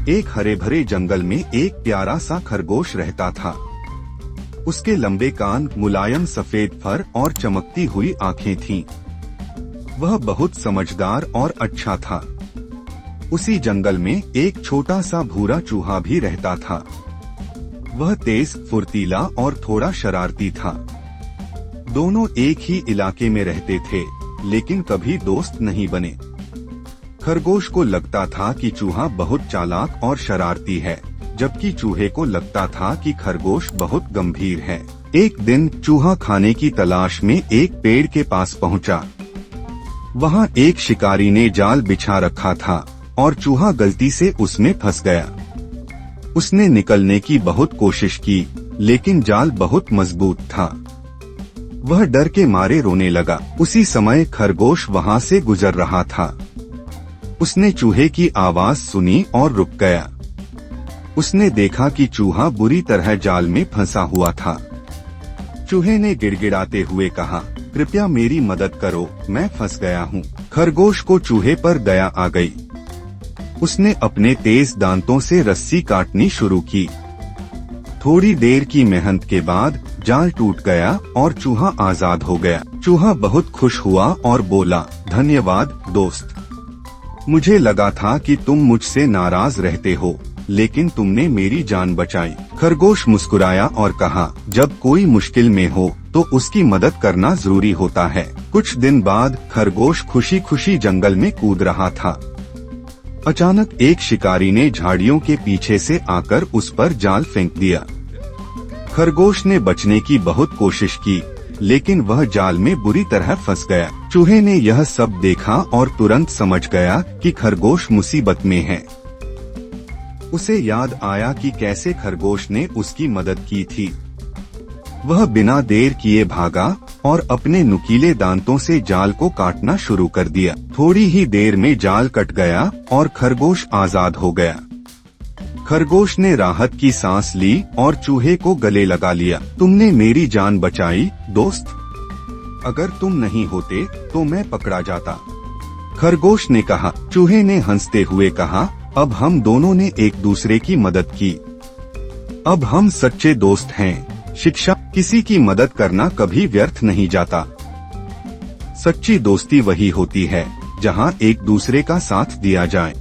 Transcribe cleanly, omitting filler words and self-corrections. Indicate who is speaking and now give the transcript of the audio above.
Speaker 1: एक हरे भरे जंगल में एक प्यारा सा खरगोश रहता था। उसके लंबे कान, मुलायम सफेद फर और चमकती हुई आंखें थीं। वह बहुत समझदार और अच्छा था। उसी जंगल में एक छोटा सा भूरा चूहा भी रहता था। वह तेज, फुर्तीला और थोड़ा शरारती था। दोनों एक ही इलाके में रहते थे, लेकिन कभी दोस्त नहीं बने। खरगोश को लगता था कि चूहा बहुत चालाक और शरारती है, जबकि चूहे को लगता था कि खरगोश बहुत गंभीर है। एक दिन चूहा खाने की तलाश में एक पेड़ के पास पहुंचा। वहां एक शिकारी ने जाल बिछा रखा था और चूहा गलती से उसमें फंस गया। उसने निकलने की बहुत कोशिश की, लेकिन जाल बहुत मजबूत था। वह डर के मारे रोने लगा। उसी समय खरगोश वहां से गुजर रहा था। उसने चूहे की आवाज सुनी और रुक गया। उसने देखा कि चूहा बुरी तरह जाल में फंसा हुआ था। चूहे ने गिड़गिड़ाते हुए कहा, कृपया मेरी मदद करो, मैं फंस गया हूँ। खरगोश को चूहे पर दया आ गई। उसने अपने तेज दांतों से रस्सी काटनी शुरू की। थोड़ी देर की मेहनत के बाद जाल टूट गया और चूहा आजाद हो गया। चूहा बहुत खुश हुआ और बोला, धन्यवाद दोस्त। मुझे लगा था कि तुम मुझसे नाराज रहते हो, लेकिन तुमने मेरी जान बचाई। खरगोश मुस्कुराया और कहा, जब कोई मुश्किल में हो तो उसकी मदद करना जरूरी होता है। कुछ दिन बाद खरगोश खुशी खुशी जंगल में कूद रहा था। अचानक एक शिकारी ने झाड़ियों के पीछे से आकर उस पर जाल फेंक दिया। खरगोश ने बचने की बहुत कोशिश की, लेकिन वह जाल में बुरी तरह फंस गया। चूहे ने यह सब देखा और तुरंत समझ गया कि खरगोश मुसीबत में है। उसे याद आया कि कैसे खरगोश ने उसकी मदद की थी। वह बिना देर किए भागा और अपने नुकीले दांतों से जाल को काटना शुरू कर दिया। थोड़ी ही देर में जाल कट गया और खरगोश आजाद हो गया। खरगोश ने राहत की सांस ली और चूहे को गले लगा लिया। तुमने मेरी जान बचाई दोस्त। अगर तुम नहीं होते तो मैं पकड़ा जाता। खरगोश ने कहा। चूहे ने हंसते हुए कहा, अब हम दोनों ने एक दूसरे की मदद की। अब हम सच्चे दोस्त हैं। शिक्षा, किसी की मदद करना कभी व्यर्थ नहीं जाता। सच्ची दोस्ती वही होती है जहां एक दूसरे का साथ दिया जाए।